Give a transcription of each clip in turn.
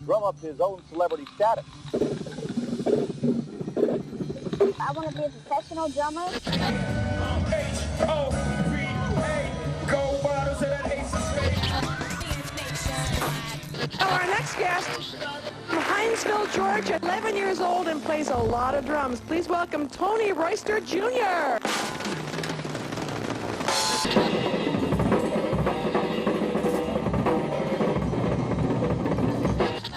drum up his own celebrity status. I want to be a professional drummer. Our next guest, from Hinesville, Georgia, 11 years old and plays a lot of drums. Please welcome Tonyroyster Jr.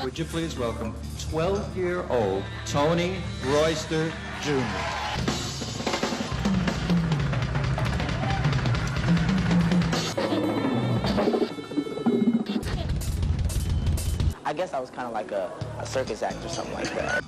Would you please welcome 12-year-old Tonyroyster Jr. I guess I was kind of like a circus act or something like that.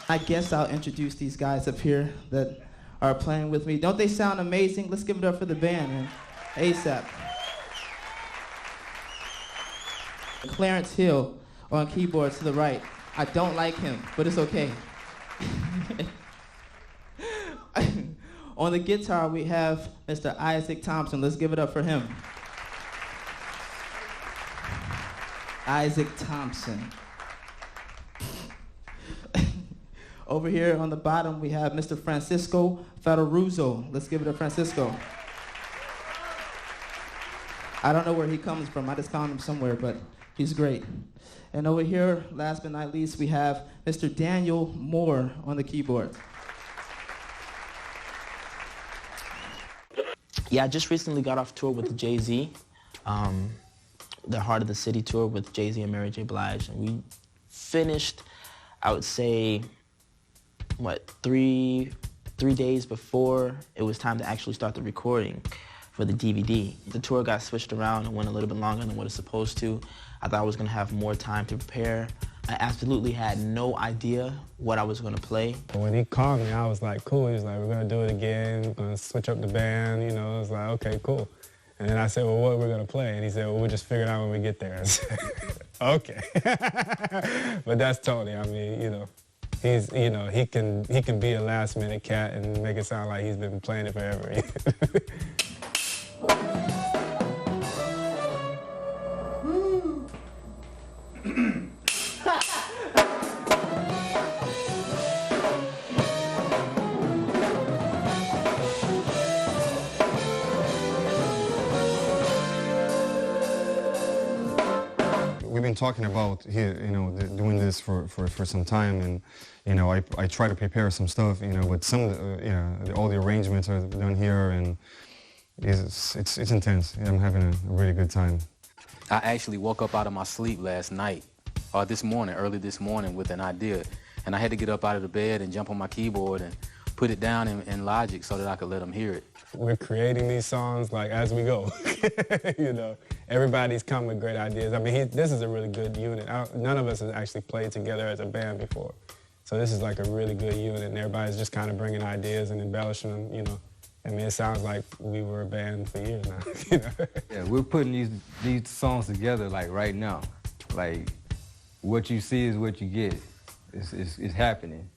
I guess I'll introduce these guys up here that are playing with me. Don't they sound amazing? Let's give it up for the band, man. ASAP. Clarence Hill on keyboards to the right. I don't like him, but it's okay. On the guitar, we have Mr. Isaac Thompson. Let's give it up for him. Isaac Thompson. Over here on the bottom, we have Mr. Francisco Ferraruzzo. Let's give it up, Francisco. I don't know where he comes from. I just found him somewhere, but he's great. And over here, last but not least, we have Mr. Daniel Moore on the keyboard. Yeah, I just recently got off tour with Jay-Z, the Heart of the City tour with Jay-Z and Mary J. Blige, and we finished, I would say, what, three days before it was time to actually start the recording for the DVD. The tour got switched around and went a little bit longer than what it's supposed to. I thought I was gonna have more time to prepare. I absolutely had no idea what I was gonna play. When he called me, I was like, cool. He was like, we're gonna do it again. We're gonna switch up the band, you know. I was like, okay, cool. And then I said, well, what are we gonna play? And he said, well, we'll just figure it out when we get there. I said, okay. But that's Tony. I mean, you know, he's, you know, he can be a last-minute cat and make it sound like he's been playing it forever. We've been talking about here, you know, doing this for some time, and you know, I try to prepare some stuff, you know, but some, you know, all the arrangements are done here, and it's intense. I'm having a really good time. I actually woke up out of my sleep last night, or early this morning, with an idea, and I had to get up out of the bed and jump on my keyboard and put it down in Logic so that I could let them hear it. We're creating these songs like as we go. You know, everybody's come with great ideas. I mean, this is a really good unit. None of us has actually played together as a band before, so this is like a really good unit, and everybody's just kind of bringing ideas and embellishing them. You know, I mean, it sounds like we were a band for years now. You know? Yeah, we're putting these songs together like right now. Like, what you see is what you get. It's happening.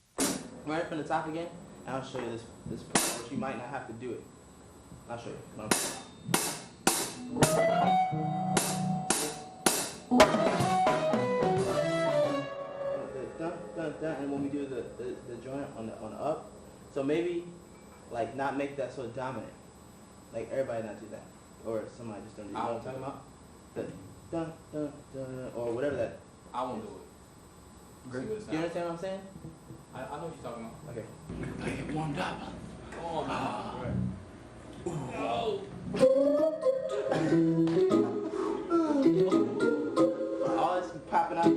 Right from the top again, and I'll show you this part, which you might not have to do it. I'll show you. Dun, dun, dun, and when we do the joint on the up, so maybe like not make that so dominant, like everybody not do that, or somebody just don't do. You know what I'm talking about? The dun dun dun, or whatever that. I won't do it. Do you understand what I'm saying? I know what you're talking about. Okay. Get warmed up. Come on, man. All this popping out.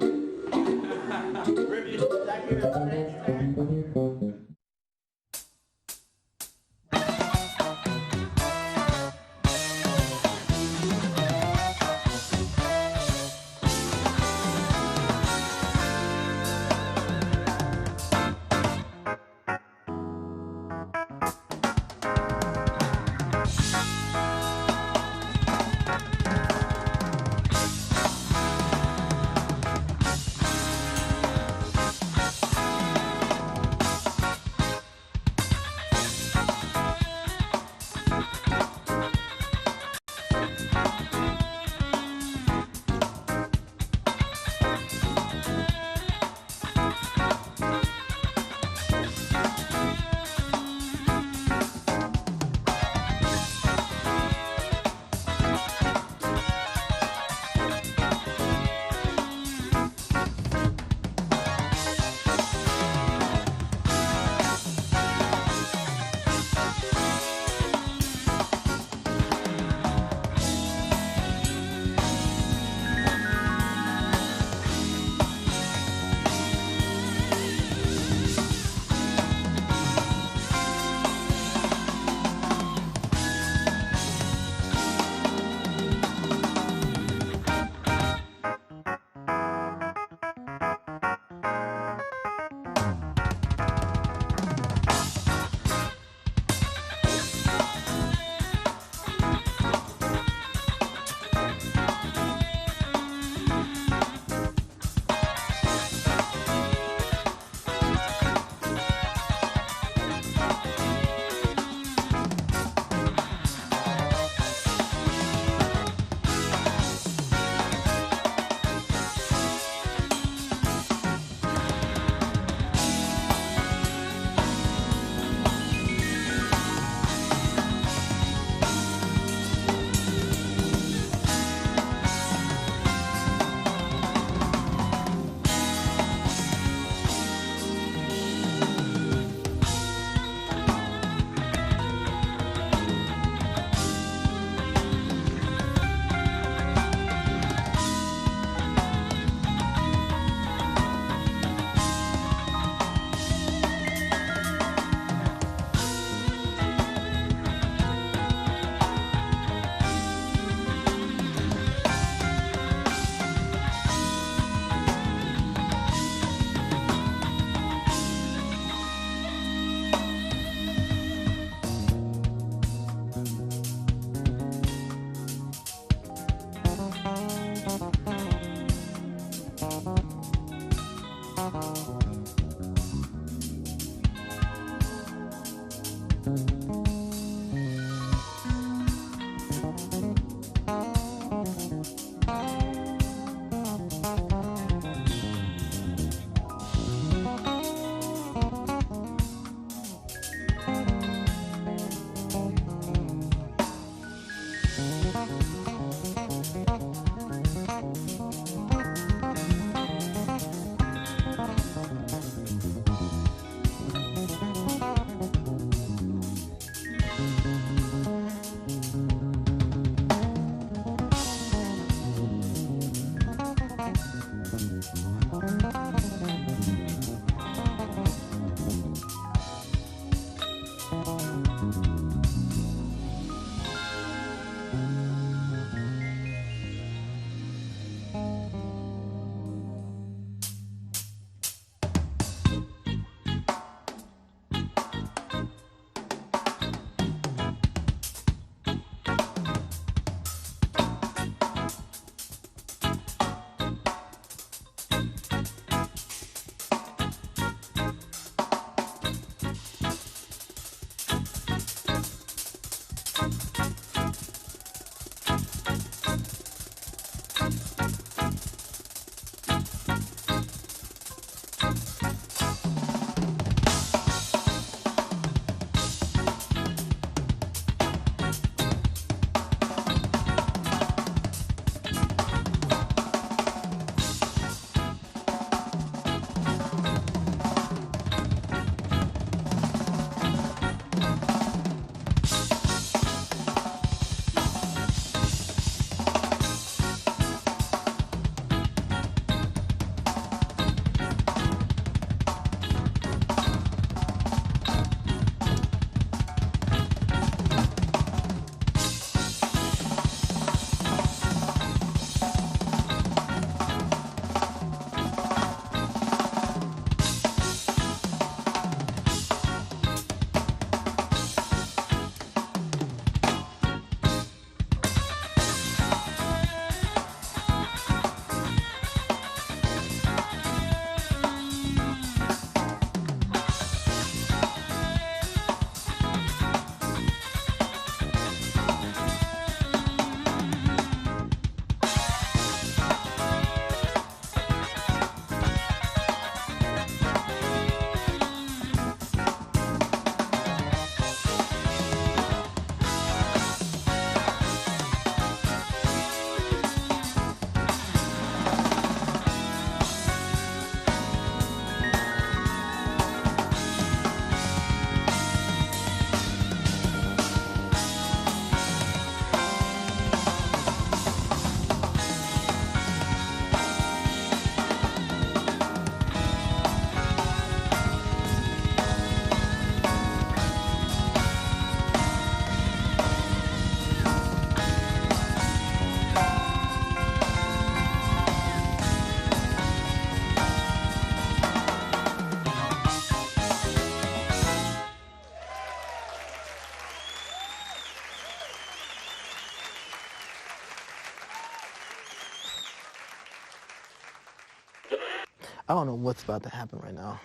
I don't know what's about to happen right now.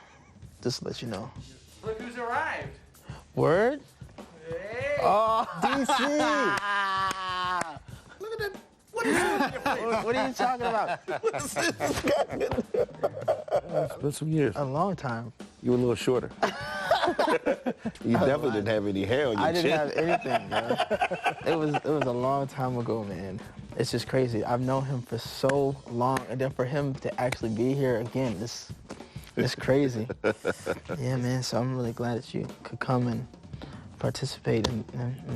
Just to let you know. Look who's arrived. Word? Hey. Oh, DC. Look at that. What is that in your face? what are you talking about? It's been some years. A long time. You were a little shorter. You definitely didn't have any hair on your I chin. didn't have anything, man. It was a long time ago, man. It's just crazy. I've known him for so long, and then for him to actually be here again, it's crazy. Yeah, man. So I'm really glad that you could come and participate in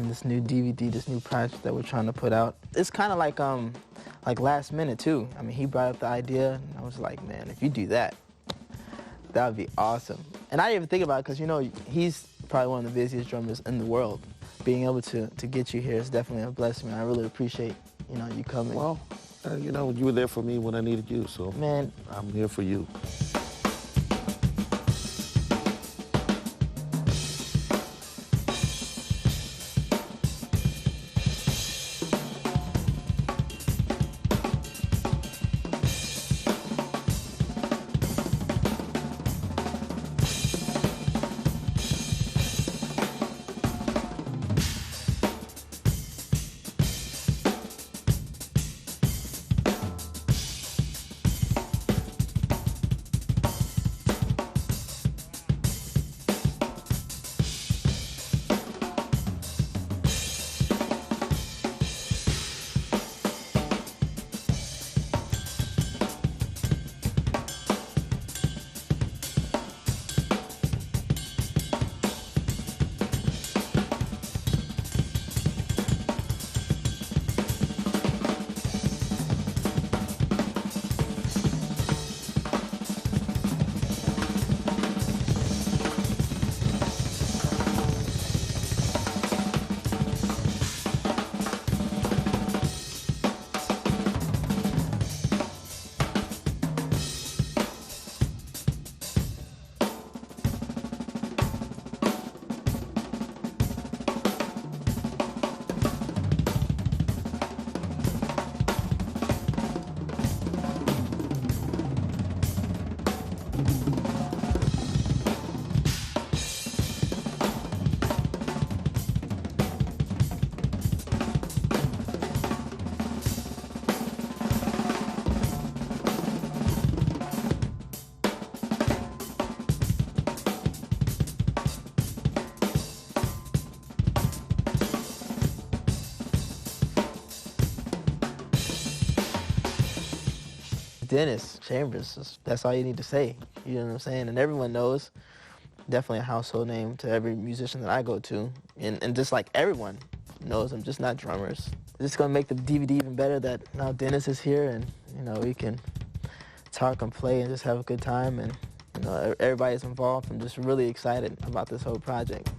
this new DVD, this new project that we're trying to put out. It's kind of like last minute too. I mean, he brought up the idea, and I was like, man, if you do that, that would be awesome. And I didn't even think about it because, you know, he's probably one of the busiest drummers in the world. Being able to get you here is definitely a blessing, man. I really appreciate, you know, you coming. Well, you know, you were there for me when I needed you, so man, I'm here for you. Dennis Chambers, that's all you need to say. You know what I'm saying? And everyone knows, definitely a household name to every musician that I go to. And just like everyone knows I'm just not drummers. It's gonna make the DVD even better that now Dennis is here and, you know, we can talk and play and just have a good time, and, you know, everybody's involved. I'm just really excited about this whole project.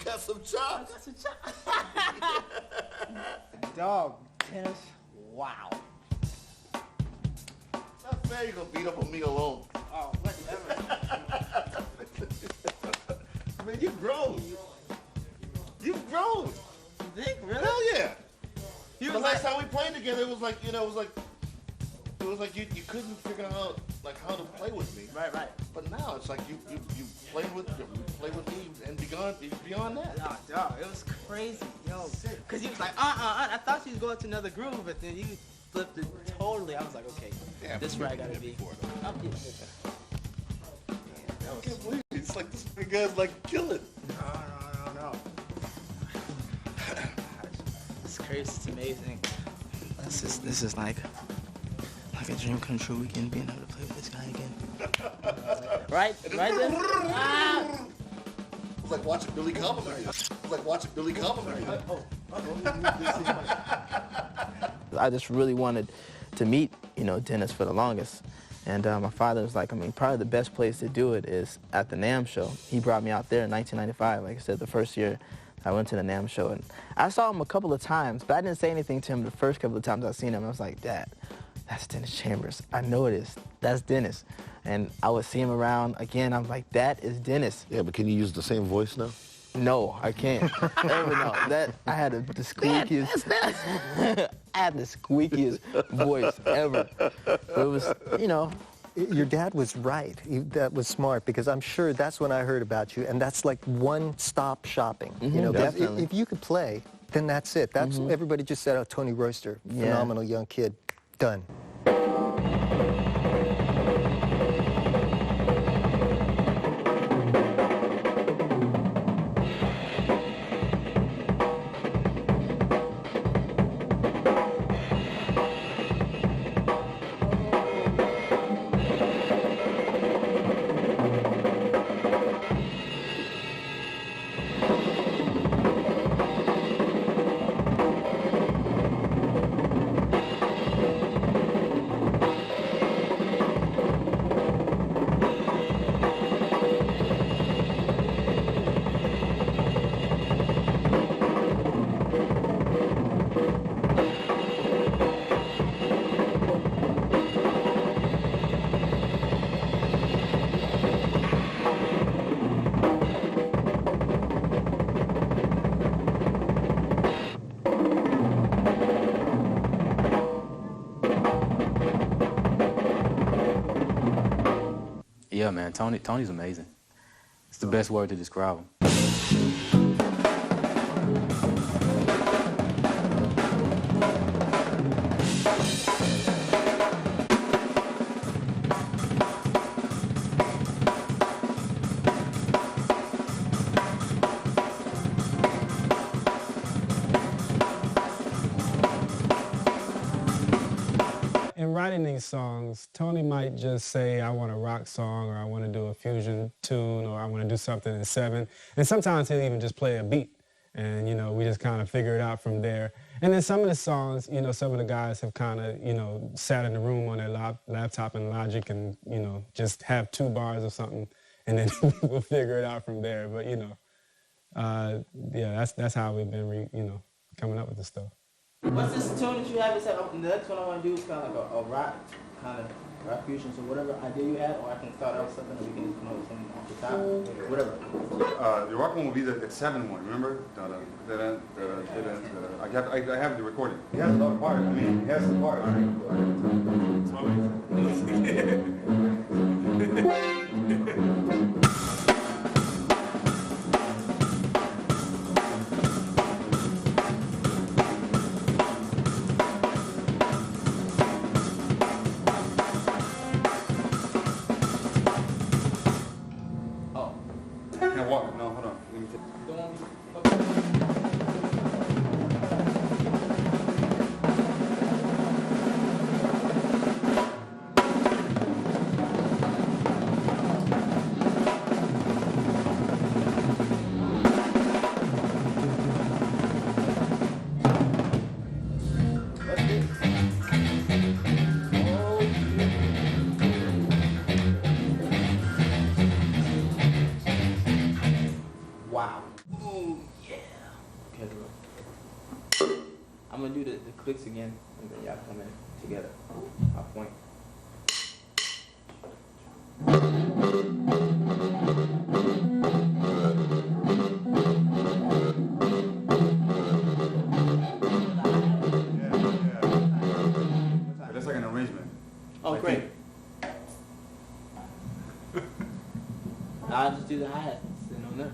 Got some chops. Dog, Dennis, wow. It's not fair you're gonna beat up on me alone. Oh, whatever. Man, you've grown. You've grown. You think, really? Hell yeah. He The was last like, time we played together, it was like, you know, it was like you couldn't figure out how to play with me. right. But now it's like you play with me and beyond that. Nah, dog, it was crazy, yo. Cause he was like, I thought she was going to another groove, but then you flipped it totally. I was like, okay, Yeah, this is where I gotta be. I can't believe it. It's like this guy's like killing. No. It's crazy. It's amazing. This is like a dream come true weekend, being able to play with this guy again. Right then. It's like watching Billy Cobbleberry. I just really wanted to meet, Dennis for the longest. And my father was like, probably the best place to do it is at the NAMM show. He brought me out there in 1995, like I said, the first year I went to the NAMM show. And I saw him a couple of times, but I didn't say anything to him the first couple of times I seen him. I was like, Dad, that's Dennis Chambers. I know it is. That's Dennis. And I would see him around again. I'm like, that is Dennis. Yeah, but can you use the same voice now? No, I can't. Ever no. I had the squeakiest. I had the squeakiest voice ever. But it was, Your dad was right. That was smart, because I'm sure that's when I heard about you, and that's like one-stop shopping. Definitely. If you could play, then that's it. That's everybody just said, oh, Tonyroyster, phenomenal young kid, done. Yeah, man, Tony's amazing. It's the best word to describe him. In writing these songs, Tony might just say, I want a rock song, or I want to do a fusion tune, or I want to do something in 7. And sometimes he'll even just play a beat. And, we just kind of figure it out from there. And then some of the songs, some of the guys have kind of, sat in the room on their laptop in Logic and, just have 2 bars or something, and then we'll figure it out from there. But, yeah, that's how we've been, coming up with the stuff. What's this tune that you have? The next one I want to do is kind of like a rock, kind of rock fusion. So whatever idea you had, or I can start out with something that we can come up with something off the top, whatever. The rock one will be the 7 one, remember? I have the recording. He has a lot of parts. He has the parts. No, hold on. Let me take... Wow. splits again, and then y'all come in together. I'll point. But that's like an arrangement. Oh, Like great. I'll just do the hi-hat. Sitting on there.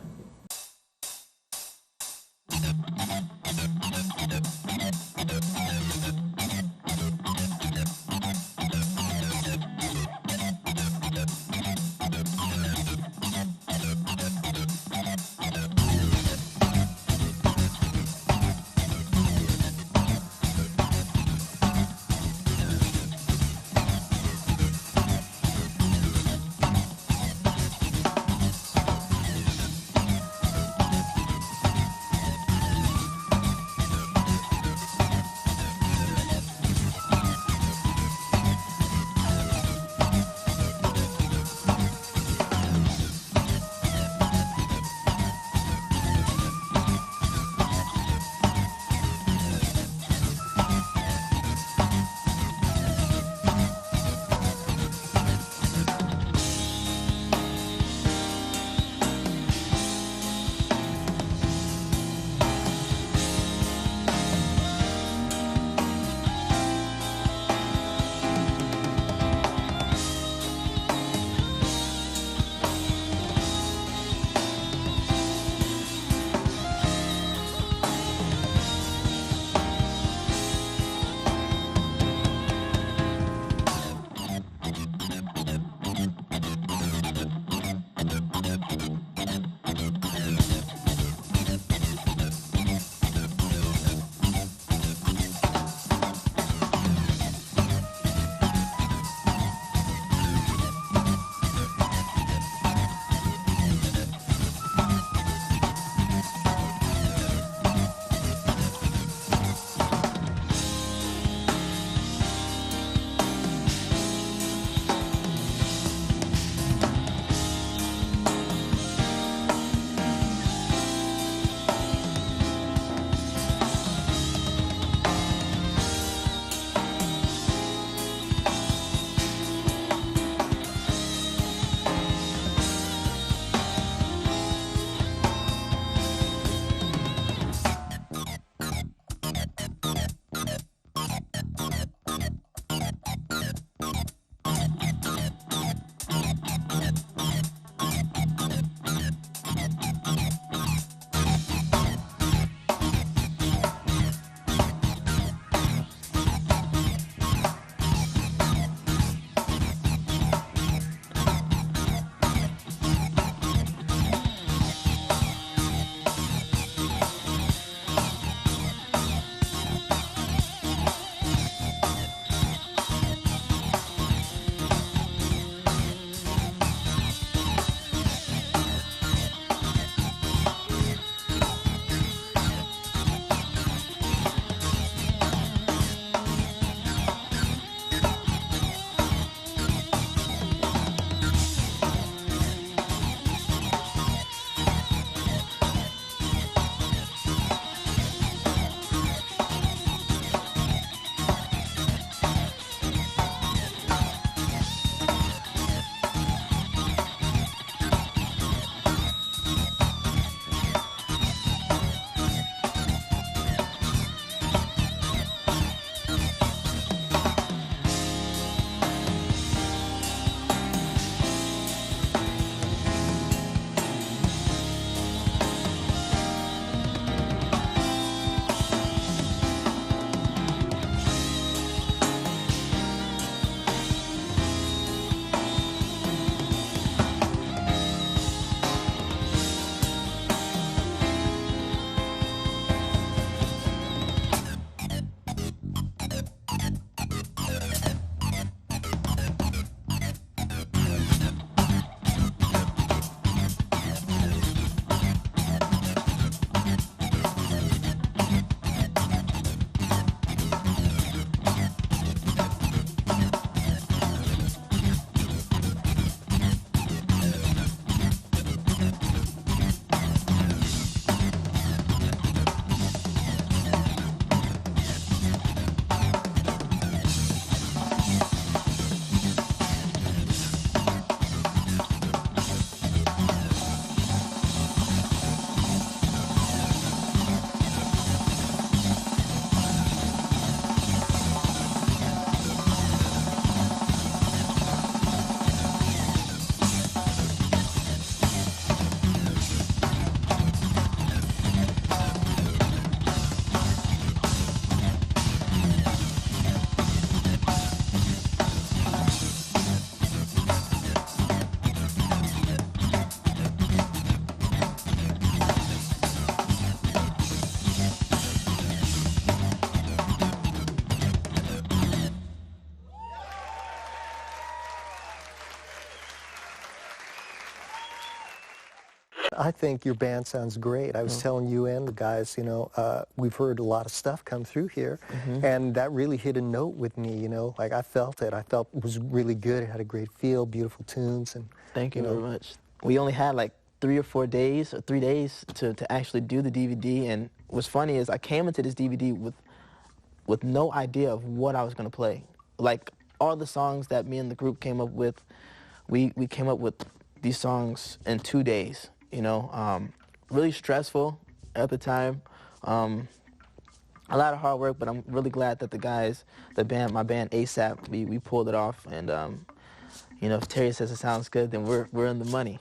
I think your band sounds great. I was telling you and the guys, you know, we've heard a lot of stuff come through here, and that really hit a note with me, you know. Like, I felt it. I felt it was really good. It had a great feel, beautiful tunes. And Thank you very much. We only had like 3 or 4 days, or 3 days to actually do the DVD, and what's funny is I came into this DVD with no idea of what I was going to play. Like, all the songs that me and the group came up with, we came up with these songs in 2 days, you know. Really stressful at the time. A lot of hard work, but I'm really glad that the guys, my band ASAP, we pulled it off. And, you know, if Terry says it sounds good, then we're in the money.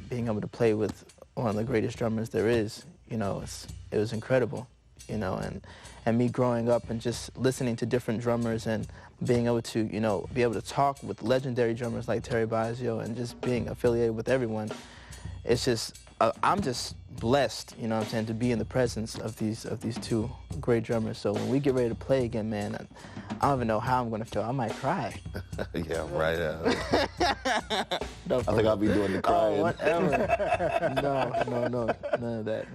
being able to play with one of the greatest drummers there is, you know, it was incredible, you know, and me growing up and just listening to different drummers and being able to, you know, be able to talk with legendary drummers like Terry Bozzio and just being affiliated with everyone, it's just, I'm just blessed, you know what I'm saying, to be in the presence of these two great drummers. So when we get ready to play again, man, I don't even know how I'm going to feel. I might cry. Yeah, right. No, I think I'll be doing the crying. Oh, whatever. No, none of that.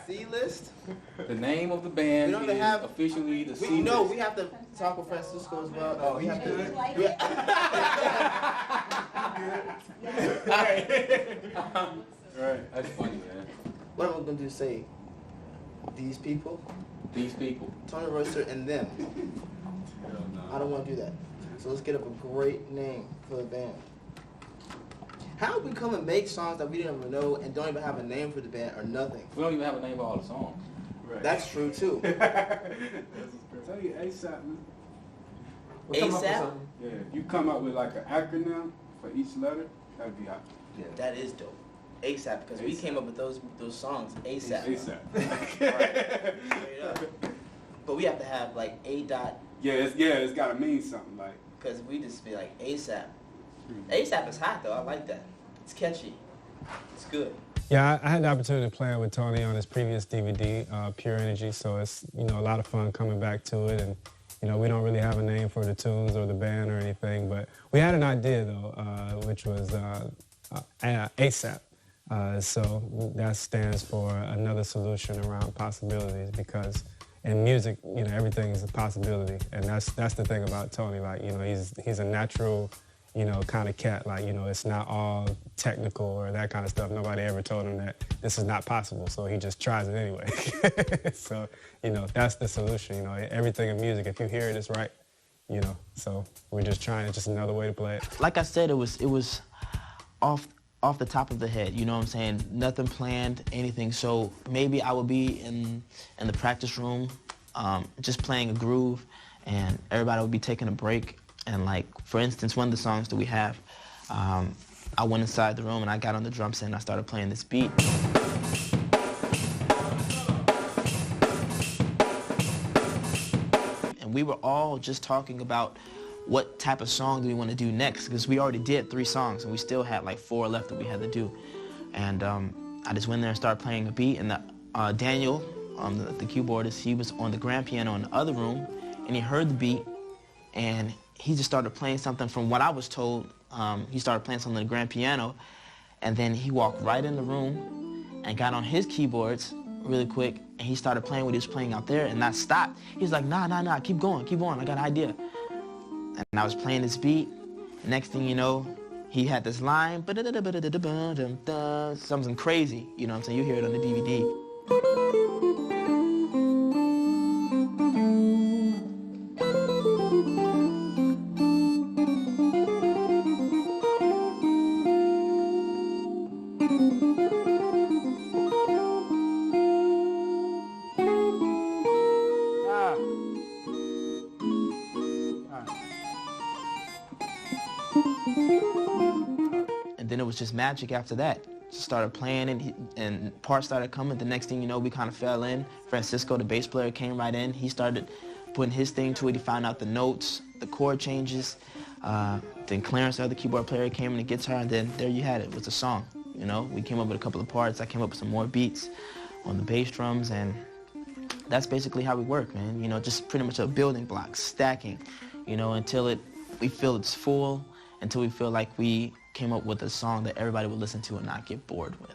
C-list? The name of the band We don't is have- officially the C-list. No, we have to talk with Francisco as well. Oh, we have to. Right. That's funny, man. What am I going to do? Say, these people? These people. Tonyroyster and them. I don't want to do that. So let's get up a great name for the band. How we come and make songs that we didn't even know and don't even have a name for the band or nothing? We don't even have a name for all the songs. Right. That's true too. Tell you ASAP, man. ASAP? Yeah, if you come up with like an acronym for each letter, that'd be out. Yeah. That is dope. ASAP, because we came up with those songs ASAP. ASAP. Right. Straight up. But we have to have like A dot. Yeah, it's got to mean something like. Because we just be like ASAP. ASAP is hot though. I like that. It's catchy. It's good. Yeah, I had the opportunity to play with Tony on his previous DVD, Pure Energy, so it's, you know, a lot of fun coming back to it. And, you know, we don't really have a name for the tunes or the band or anything, but we had an idea, though, which was ASAP. So that stands for Another Solution Around Possibilities, because in music, you know, everything is a possibility. And that's the thing about Tony. Like, you know, he's a natural, you know, kind of cat. Like, you know, it's not all technical or that kind of stuff. Nobody ever told him that this is not possible, so he just tries it anyway. So, you know, that's the solution. You know, everything in music, if you hear it, it's right. You know, so we're just trying. It's just another way to play it. Like I said, it was off the top of the head. You know what I'm saying? Nothing planned, anything. So maybe I would be in the practice room, just playing a groove, and everybody would be taking a break. And like, for instance, one of the songs that we have, I went inside the room and I got on the drum set and I started playing this beat. And we were all just talking about what type of song do we want to do next, because we already did 3 songs and we still had like 4 left that we had to do. And I just went there and started playing a beat, and Daniel, the keyboardist, he was on the grand piano in the other room, and he heard the beat, and he just started playing something. From what I was told, he started playing something on the grand piano, and then he walked right in the room and got on his keyboards really quick, and he started playing what he was playing out there, and that stopped. He was like, nah, keep going, I got an idea. And I was playing this beat, and next thing you know, he had this line, something crazy, you know what I'm saying? You hear it on the DVD. And then it was just magic after that. Just started playing and parts started coming. The next thing you know, we kind of fell in. Francisco, the bass player, came right in. He started putting his thing to it. He found out the notes, the chord changes. Then Clarence, the other keyboard player, came in the guitar, and then there you had it. It was a song. You know, we came up with a couple of parts. I came up with some more beats on the bass drums, and that's basically how we work, man. You know, just pretty much a building block, stacking, you know, until we feel it's full, until we feel like we came up with a song that everybody would listen to and not get bored with.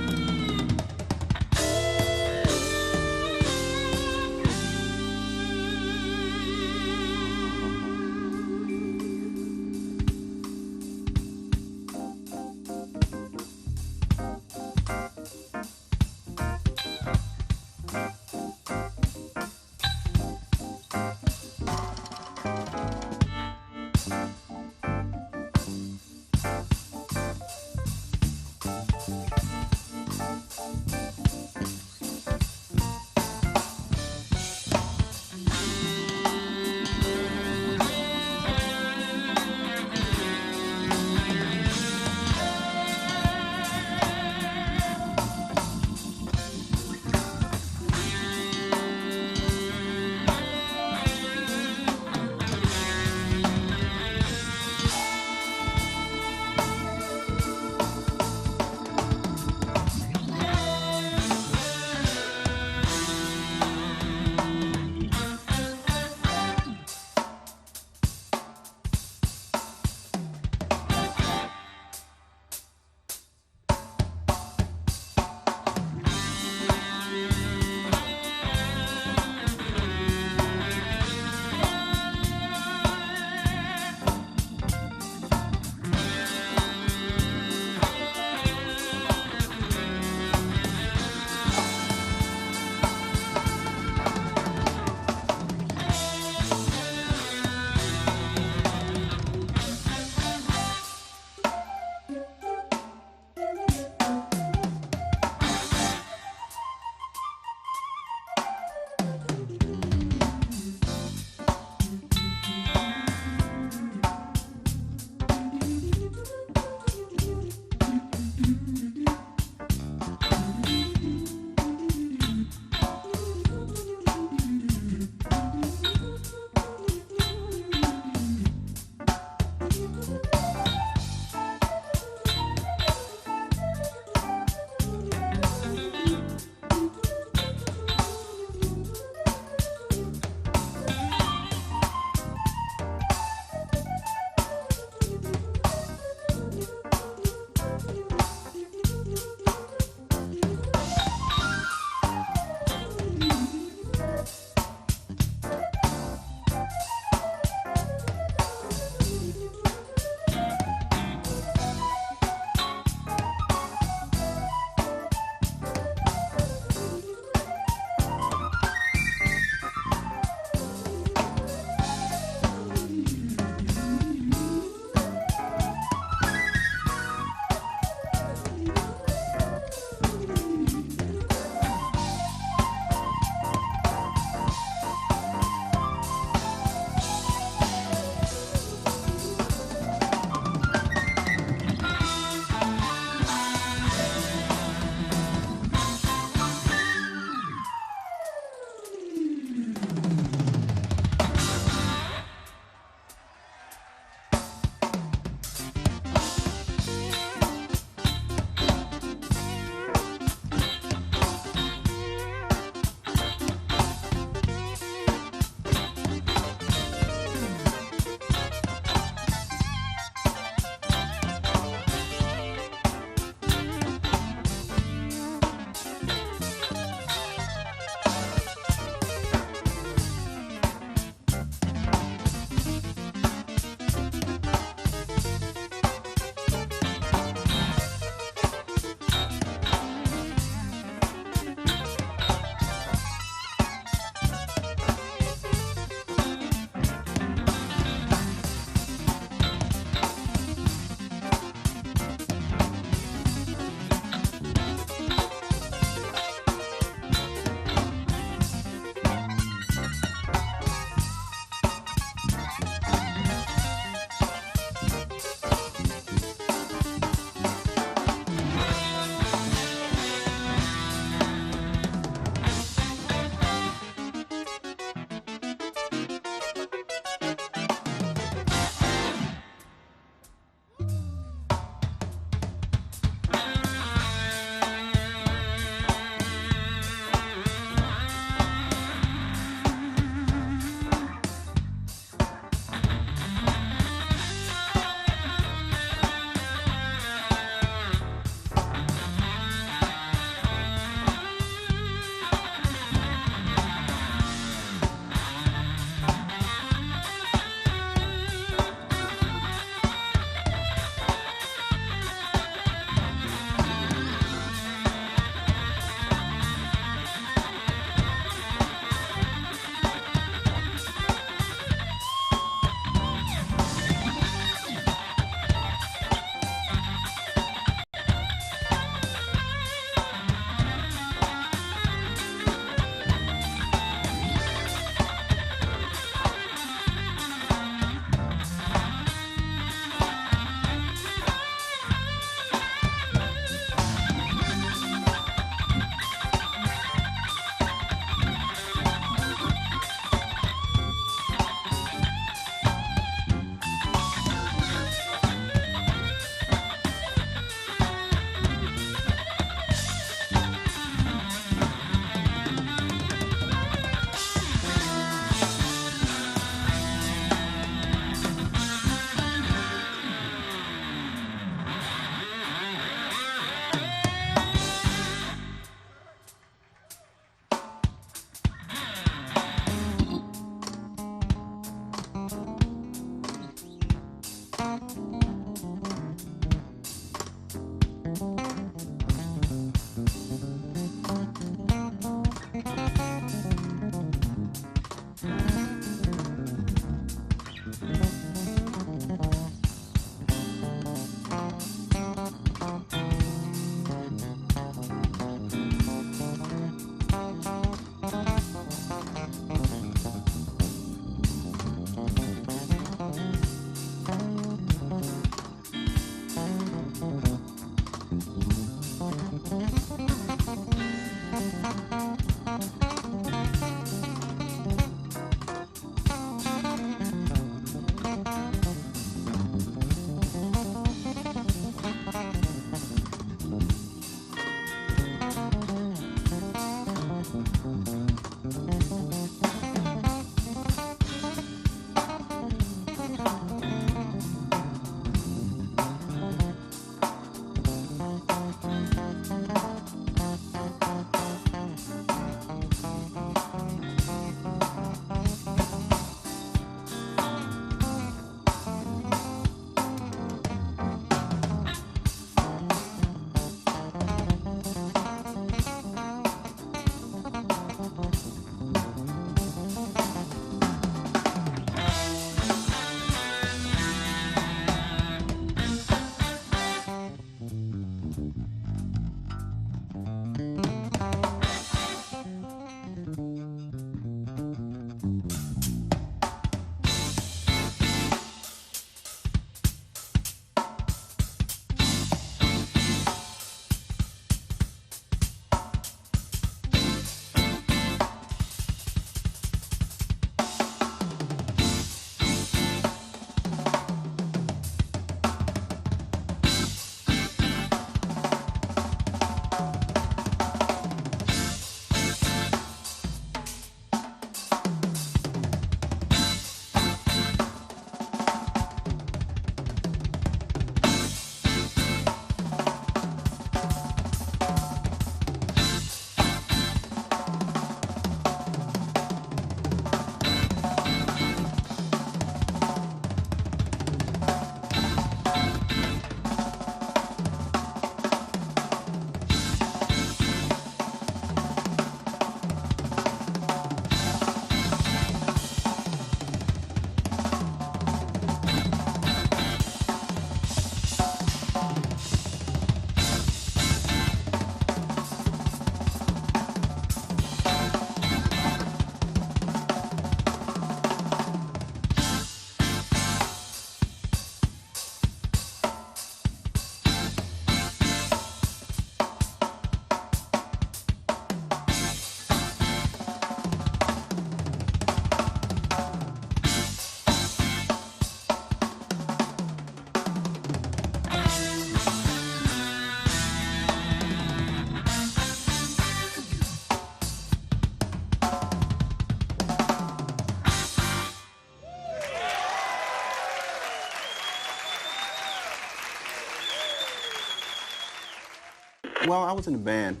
Well, I was in a band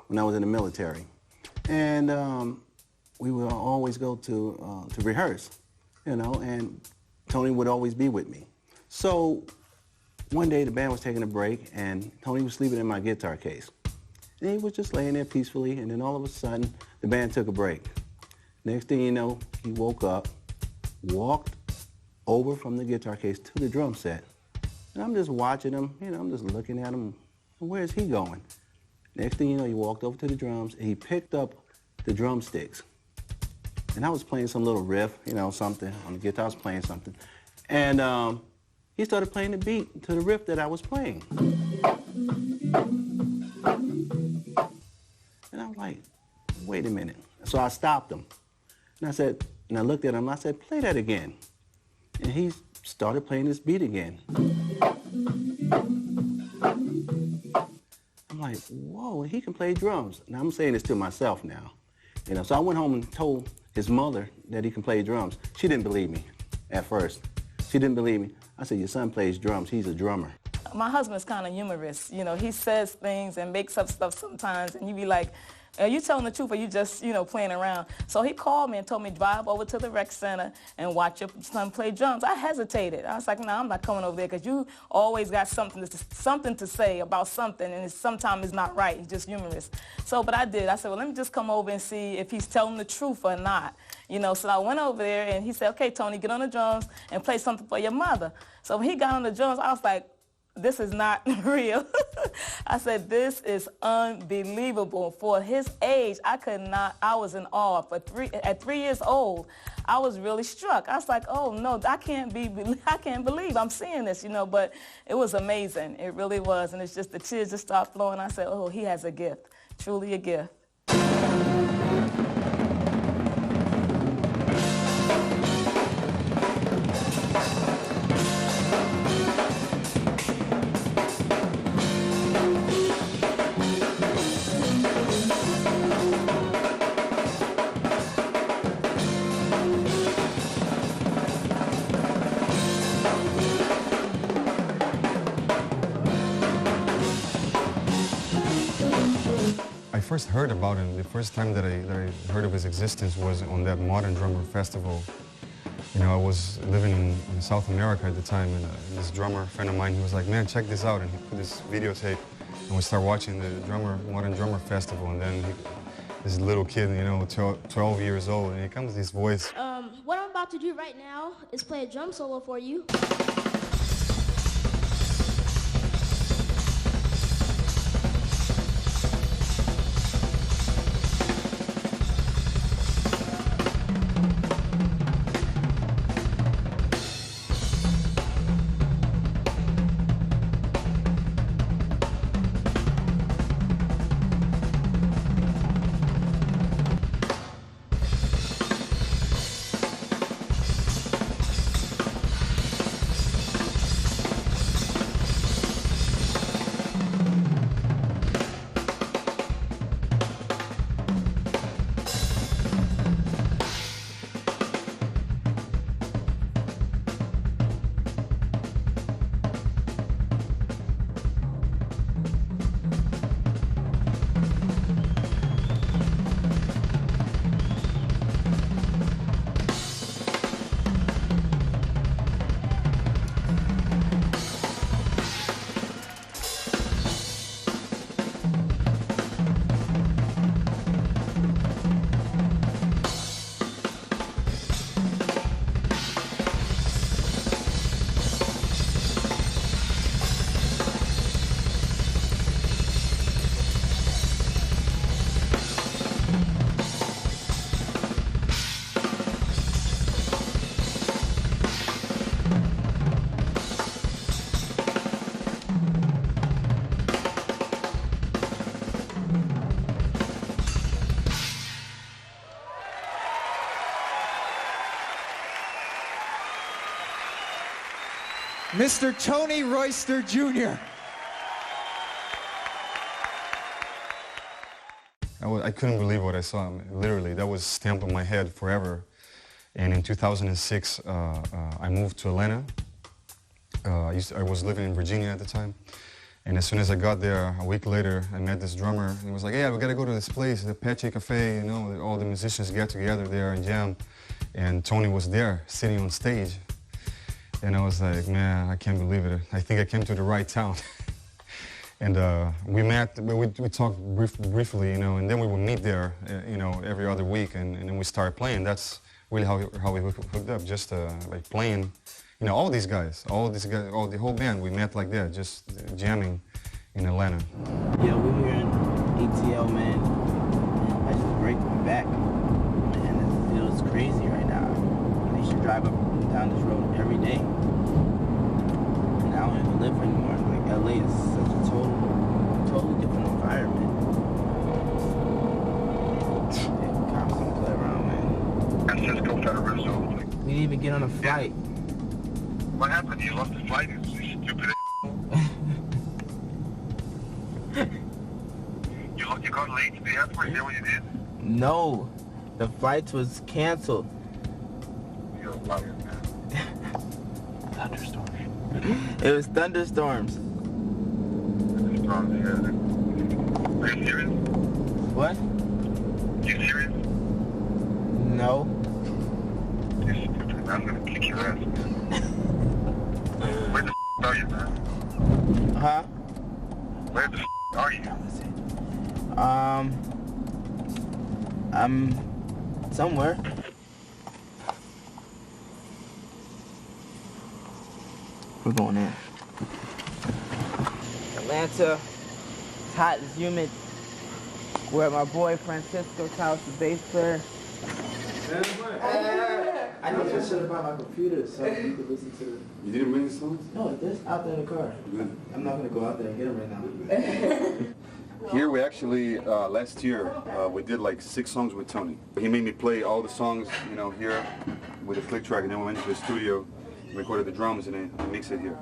when I was in the military, and we would always go to rehearse, you know, and Tony would always be with me. So one day the band was taking a break, and Tony was sleeping in my guitar case. And he was just laying there peacefully, and then all of a sudden, the band took a break. Next thing you know, he woke up, walked over from the guitar case to the drum set. And I'm just watching him, you know, I'm just looking at him. Where's he going? Next thing you know, he walked over to the drums, and he picked up the drumsticks. And I was playing some little riff, you know, something. On the guitar, I was playing something. And he started playing the beat to the riff that I was playing. And I'm like, wait a minute. So I stopped him. And I said, and I looked at him, I said, play that again. And he started playing this beat again. I'm like, whoa, he can play drums. Now I'm saying this to myself now. You know, so I went home and told his mother that he can play drums. She didn't believe me at first. She didn't believe me. I said, your son plays drums, he's a drummer. My husband's kind of humorous. You know, he says things and makes up stuff sometimes, and you be like, Are you telling the truth or you just, playing around? So he called me and told me, drive over to the rec center and watch your son play drums. I hesitated. I was like, no, I'm not coming over there because you always got something to say about something, and sometimes it's not right. It's just humorous. So, but I did. I said, well, let me just come over and see if he's telling the truth or not. So I went over there, and he said, okay, Tony, get on the drums and play something for your mother. So when he got on the drums, I was like, this is not real. I said, this is unbelievable. For his age, I was in awe. At 3 years old, I was really struck. I was like, oh, no, I can't believe I'm seeing this, but it was amazing. It really was, and it's just the tears just start flowing. I said, oh, he has a gift, truly a gift. I first heard about him, the first time that I heard of his existence was on that Modern Drummer Festival. I was living in South America at the time, and this drummer friend of mine, he was like, man, check this out, and he put this videotape, and we started watching the Modern Drummer Festival, and then this little kid, 12 years old, and he comes with this voice. What I'm about to do right now is play a drum solo for you. Mr. Tonyroyster Jr. I couldn't believe what I saw. Literally, that was stamped on my head forever. And in 2006, I moved to Atlanta. I was living in Virginia at the time. And as soon as I got there, a week later, I met this drummer. And he was like, yeah, we got to go to this place, the Apache Cafe. All the musicians get together there and jam. And Tony was there, sitting on stage. And I was like, man, I can't believe it. I think I came to the right town. And we met, we talked briefly, and then we would meet there, every other week, and then we started playing. That's really how we hooked up, just like playing, all these guys, the whole band, we met like that, just jamming in Atlanta. Yeah, we're here in ATL, man. I just break my back, man. It feels crazy right now. I used to drive up and down this road every day, and I don't even live anymore. Like LA is such a totally different environment. Yeah, cops don't play around, man. San Francisco Federal Reserve. We didn't even get on a flight. What happened? You lost the flight? You stupid. You got late to the airport? Is that what you did? No, the flight was canceled. You're a liar, man. Thunderstorms. It was thunderstorms. Thunderstorms, yeah. Are you serious? What? You serious? No. I'm gonna kick your ass, man. Where the are you, man? Huh? Where the are you? I'm somewhere. We're going in. Atlanta, it's hot, it's humid. We're at my boy Francisco's house, the bass player. I need to shut about my computer so you can listen to the... You didn't bring the songs? No, it's out there in the car. Good. I'm not going to go out there and get them right now. Here we actually, last year, we did like 6 songs with Tony. He made me play all the songs, you know, here with a click track, and then we went to the studio, recorded the drums, and then mixed it here.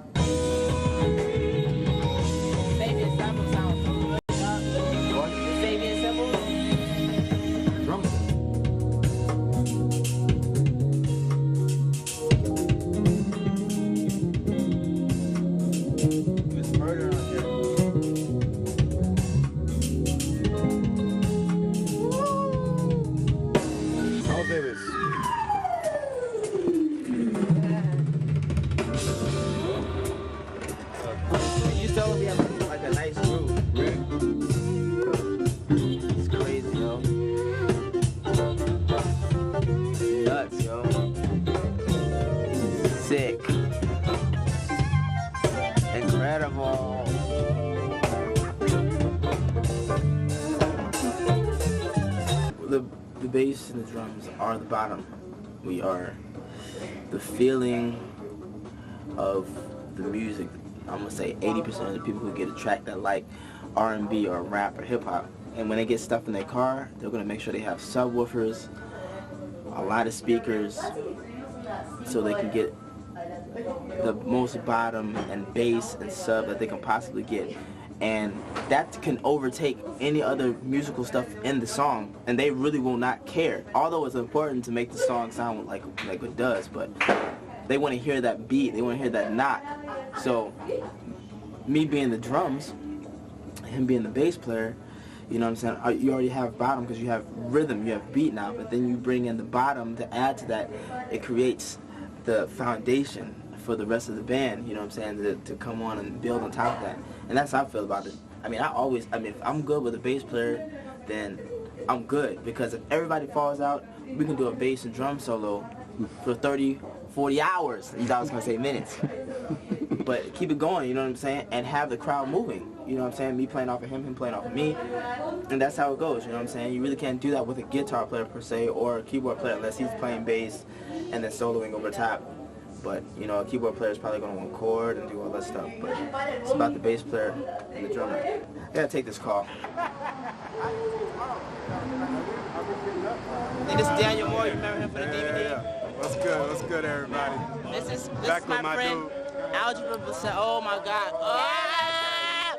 You told me I'm like a nice groove. It's crazy, yo. Nuts, yo. Sick. Incredible. The bass and the drums are the bottom. We are the feeling of the music. I'm gonna say 80% of the people who get a track that like R&B or rap or hip hop, and when they get stuff in their car, they're gonna make sure they have subwoofers, a lot of speakers, so they can get the most bottom and bass and sub that they can possibly get. And that can overtake any other musical stuff in the song, and they really will not care. Although it's important to make the song sound like it does, but they want to hear that beat, they want to hear that knot. So me being the drums, him being the bass player, you know what I'm saying, you already have bottom because you have rhythm, you have beat now, but then you bring in the bottom to add to that. It creates the foundation for the rest of the band, you know what I'm saying, to come on and build on top of that. And that's how I feel about it. I mean, if I'm good with a bass player, then I'm good, because if everybody falls out, we can do a bass and drum solo for 30, 40 hours. You thought I was going to say minutes. But keep it going, you know what I'm saying, and have the crowd moving. You know what I'm saying? Me playing off of him playing off of me. And that's how it goes, you know what I'm saying? You really can't do that with a guitar player per se, or a keyboard player, unless he's playing bass and then soloing over top. But, you know, a keyboard player is probably going to want chord and do all that stuff. But it's about the bass player and the drummer. I got to take this call. Hey, this is Daniel Moore. You remember him from the DVD? Yeah. What's good? What's good, everybody? This is Back my friend. dude. Algebra said, oh my God. Ah!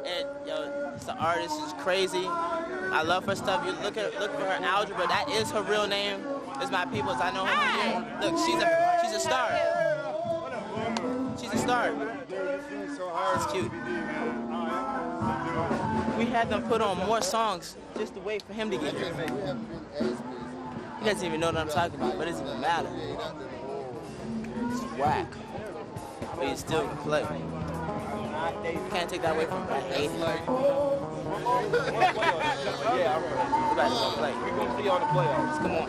And yo, this artist is crazy. I love her stuff. You look for her Algebra. That is her real name. It's my people's. I know her from here. Look, she's a star. She's a star. It's cute. We had them put on more songs just to wait for him to get here. He doesn't even know what I'm talking about, but it doesn't even matter. It's whack. But he still can play. Can't take that away from him. I hate him. Yeah, all right. We're about to go play. We're going to see all the playoffs. Come on.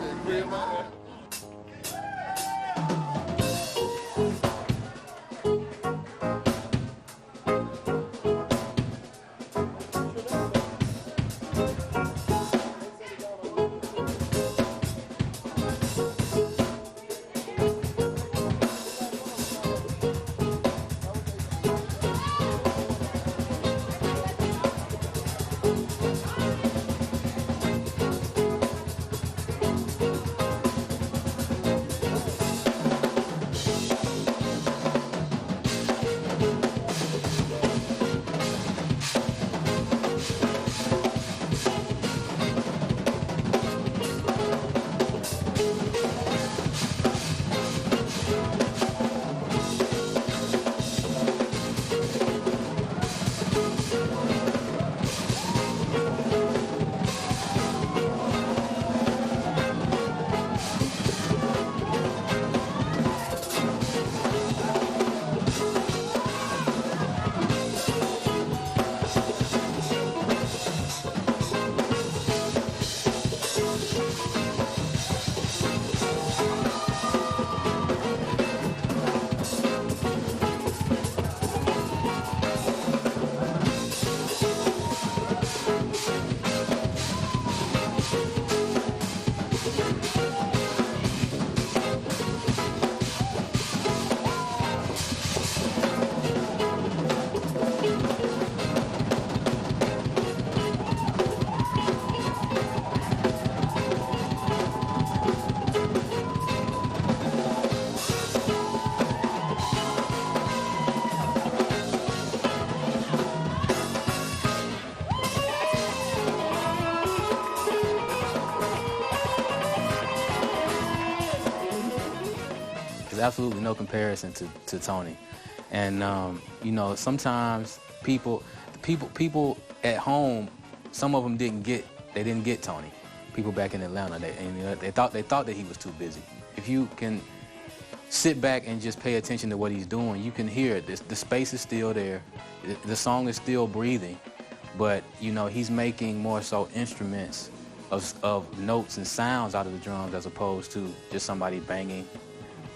absolutely no comparison to Tony. And you know, sometimes people at home, some of them didn't get Tony. People back in Atlanta, they thought that he was too busy. If you can sit back and just pay attention to what he's doing, you can hear it. The space is still there, the song is still breathing, but you know, he's making more so instruments of notes and sounds out of the drums as opposed to just somebody banging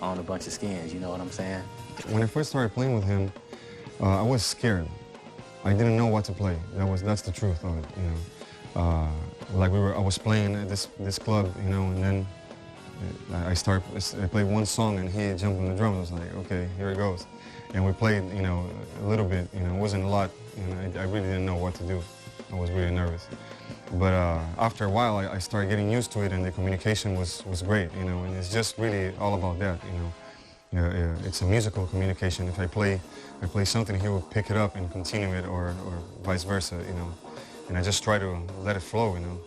on a bunch of skins, you know what I'm saying? When I first started playing with him, I was scared. I didn't know what to play. That's the truth of it, you know. Like I was playing at this club, you know, and then I played one song and he jumped on the drums. I was like, okay, here it goes. And we played, you know, a little bit, you know, it wasn't a lot, and I really didn't know what to do. I was really nervous. But after a while, I started getting used to it, and the communication was great, you know, and it's just really all about that, you know. It's a musical communication. If I play something, he will pick it up and continue it, or vice versa, you know. And I just try to let it flow, you know.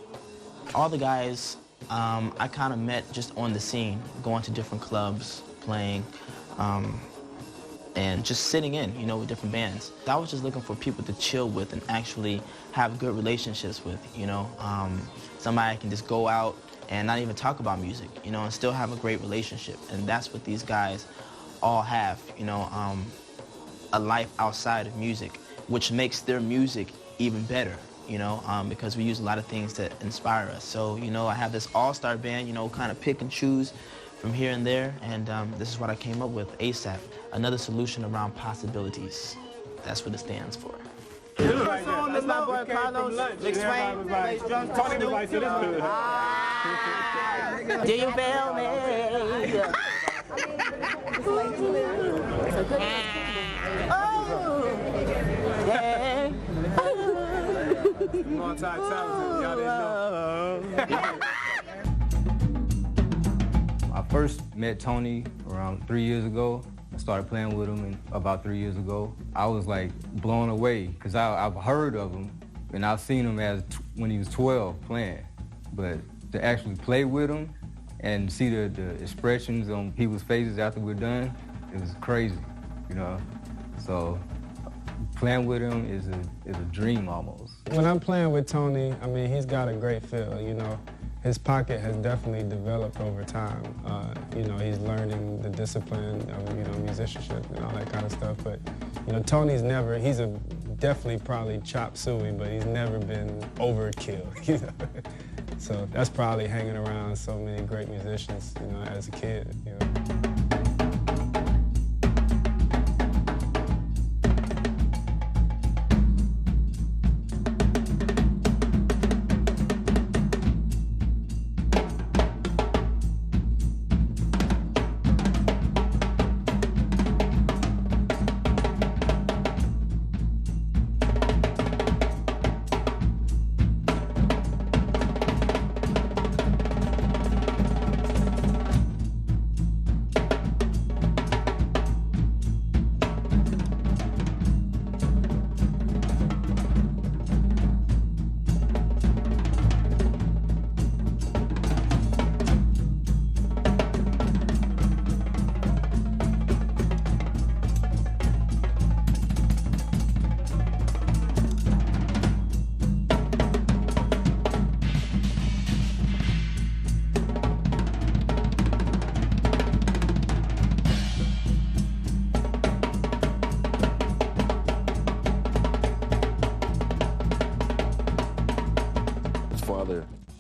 All the guys I kind of met just on the scene, going to different clubs, playing, and just sitting in, you know, with different bands. I was just looking for people to chill with and actually have good relationships with, you know. Somebody I can just go out and not even talk about music, you know, and still have a great relationship. And that's what these guys all have, you know, a life outside of music, which makes their music even better, you know, because we use a lot of things to inspire us. So, you know, I have this all-star band, you know, kind of pick and choose from here and there, and this is what I came up with, ASAP, another solution around possibilities. That's what it stands for. That's my boy Carlos. Big Swing. Plays drums. Tony was like, so this good. Do you feel me? Oh, yeah. Multi-talented, y'all didn't know. I first met Tony around 3 years ago. I started playing with him about 3 years ago. I was like blown away because I've heard of him and I've seen him when he was 12 playing. But to actually play with him and see the expressions on people's faces after we're done, it was crazy, you know. So playing with him is a dream almost. When I'm playing with Tony, I mean, he's got a great feel, you know. His pocket has definitely developed over time. You know, he's learning the discipline of, you know, musicianship and all that kind of stuff. But, you know, Tony's never, he's definitely probably chop suey, but he's never been overkill, you know. So that's probably hanging around so many great musicians, you know, as a kid, you know.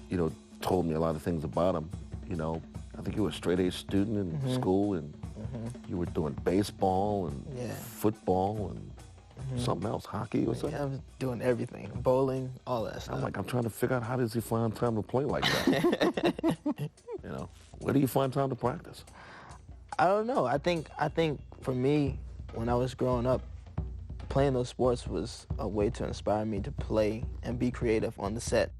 You know, told me a lot of things about him. You know, I think you were a straight-A student in school, and you were doing baseball and football and something else, hockey or something. Yeah, I was doing everything, bowling, all that stuff. I'm trying to figure out how does he find time to play like that? You know, where do you find time to practice? I don't know. I think for me, when I was growing up, playing those sports was a way to inspire me to play and be creative on the set.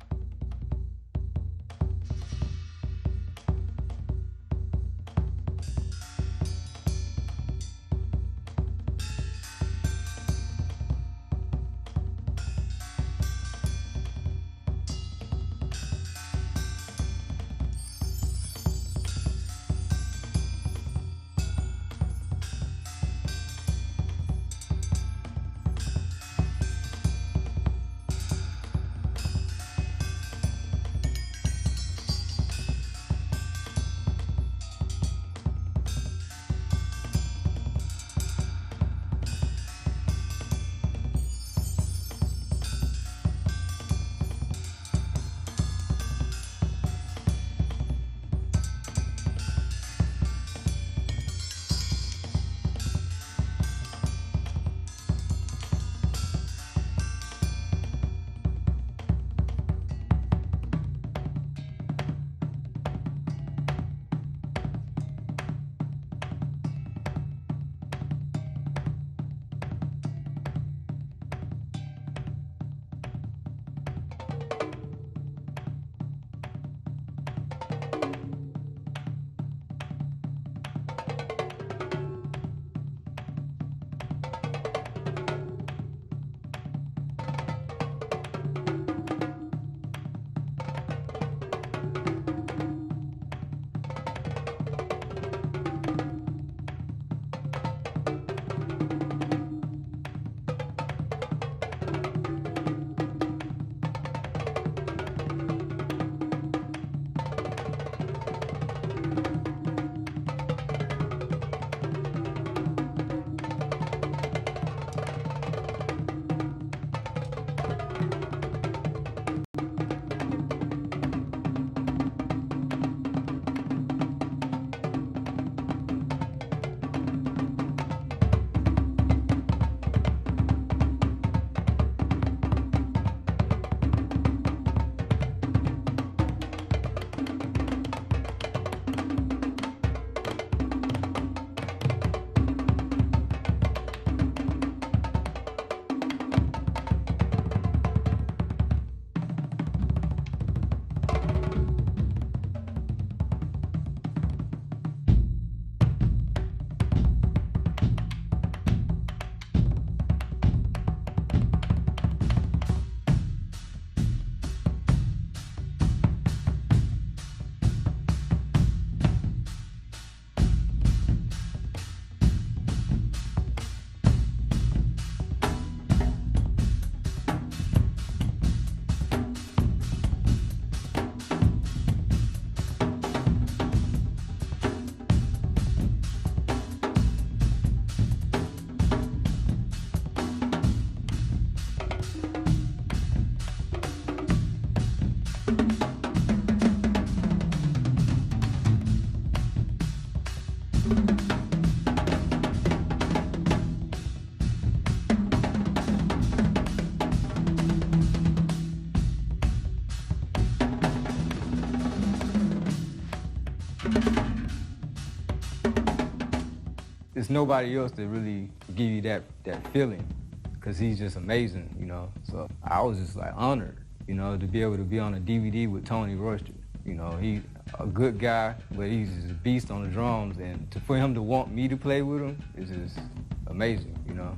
nobody else that really give you that feeling, because he's just amazing, you know. So I was just like honored, you know, to be able to be on a DVD with Tonyroyster. You know, he's a good guy, but he's just a beast on the drums, and for him to want me to play with him is just amazing, you know.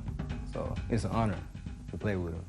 So it's an honor to play with him.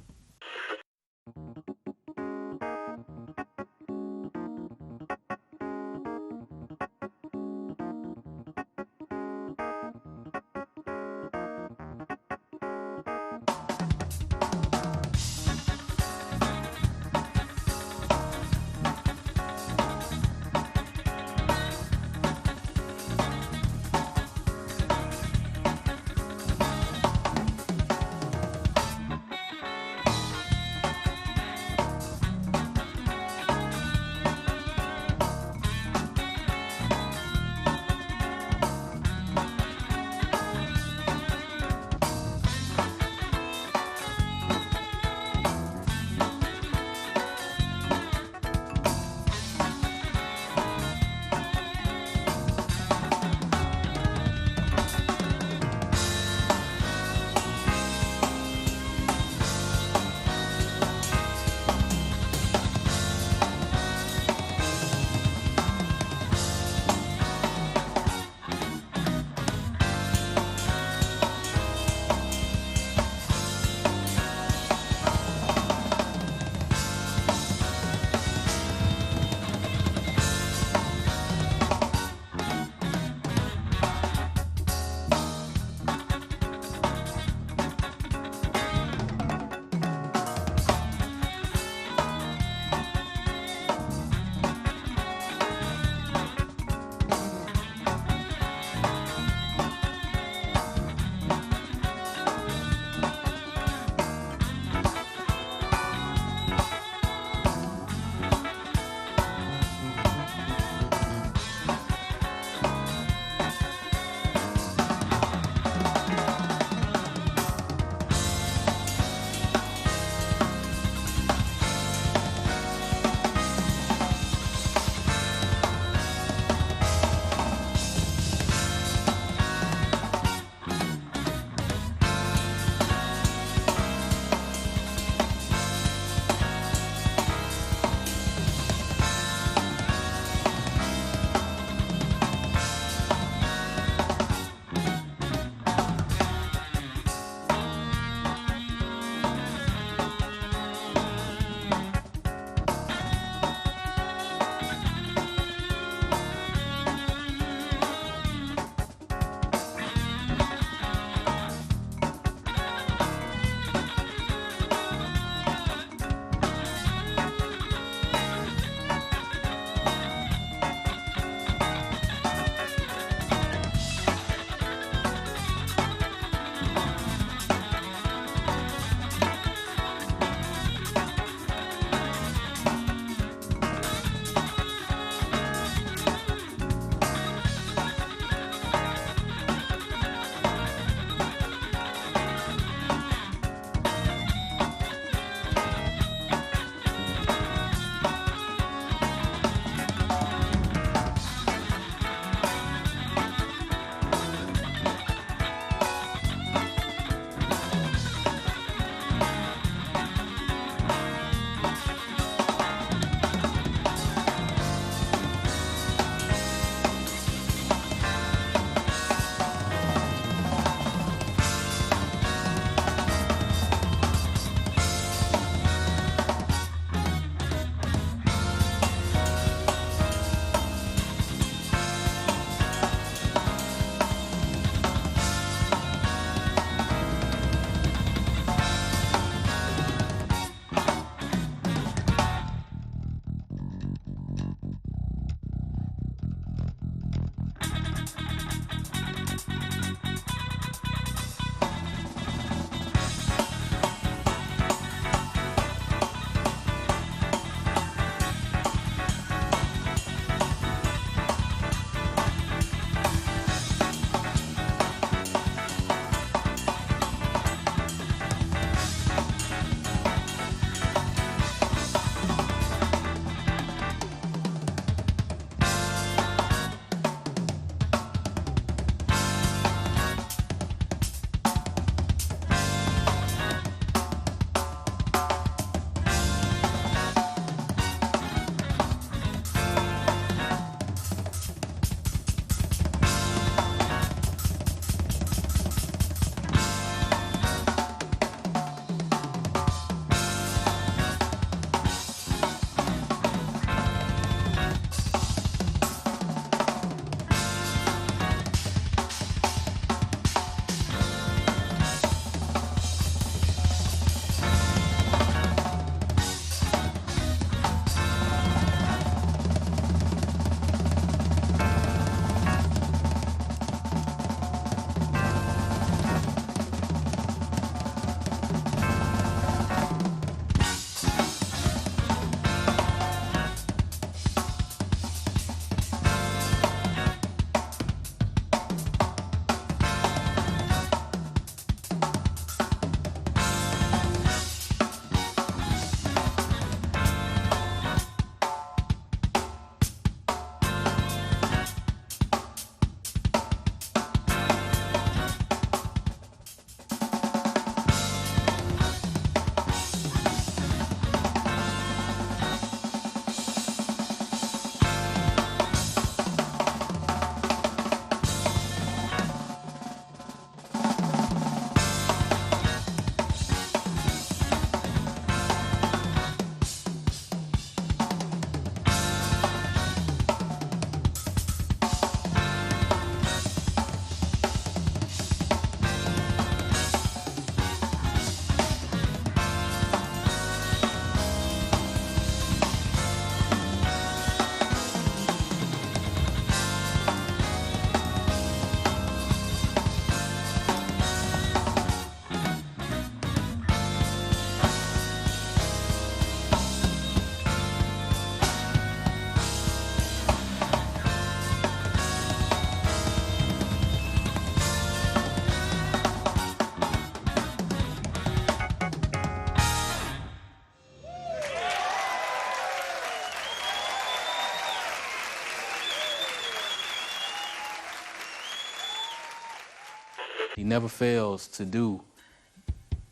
never fails to do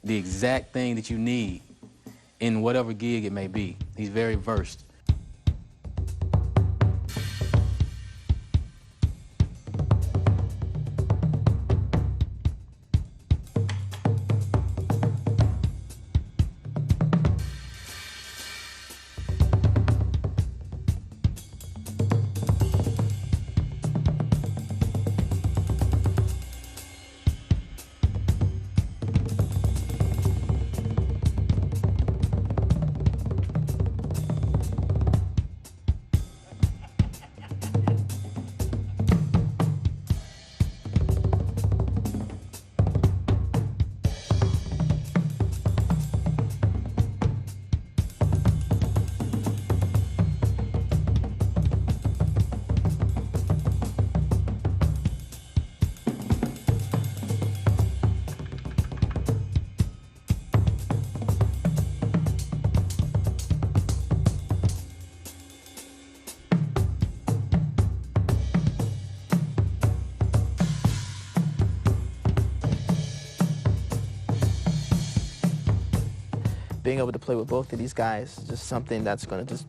the exact thing that you need in whatever gig it may be. He's very versed. Being able to play with both of these guys is just something that's going to just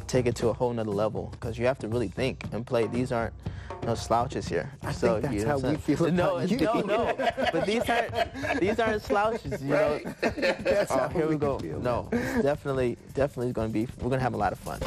take it to a whole nother level, because you have to really think and play. These aren't no slouches here. I think that's how we feel about you. No, but these aren't slouches, you know. That's how here we go. feel. No, it's definitely going to be, we're going to have a lot of fun.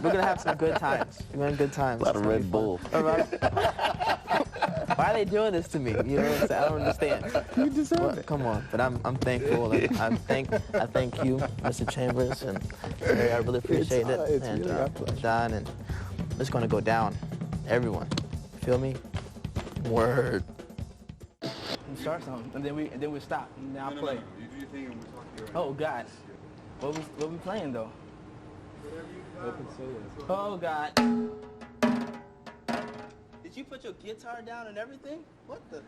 We're gonna have some good times. We're gonna have good times. A lot of Red Bull. Why are they doing this to me? You know what I'm saying? I don't understand. You deserve it. Come on, but I'm thankful, and I thank you, Mr. Chambers, and I really appreciate it. It's and really our pleasure. John, and it's gonna go down. Everyone, feel me? Word. You start something, and then we stop, and then I'll play. You do your thing and we'll talk to you. Oh God, what we playing though? Oh God. Did you put your guitar down and everything? What the?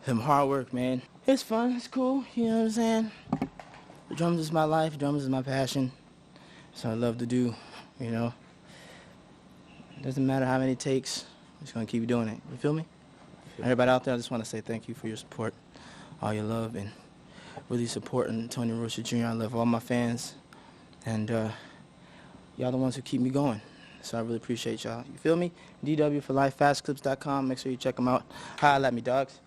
Them hard work, man. It's fun, it's cool, you know what I'm saying? The drums is my life, drums is my passion. So I love to do, you know. Doesn't matter how many takes, I'm just gonna keep doing it. You feel me? Everybody out there, I just want to say thank you for your support, all your love, and really supporting Tonyroyster Jr. I love all my fans, and y'all the ones who keep me going. So I really appreciate y'all. You feel me? DW for Life, fastclips.com. Make sure you check them out. Holla at me, dogs.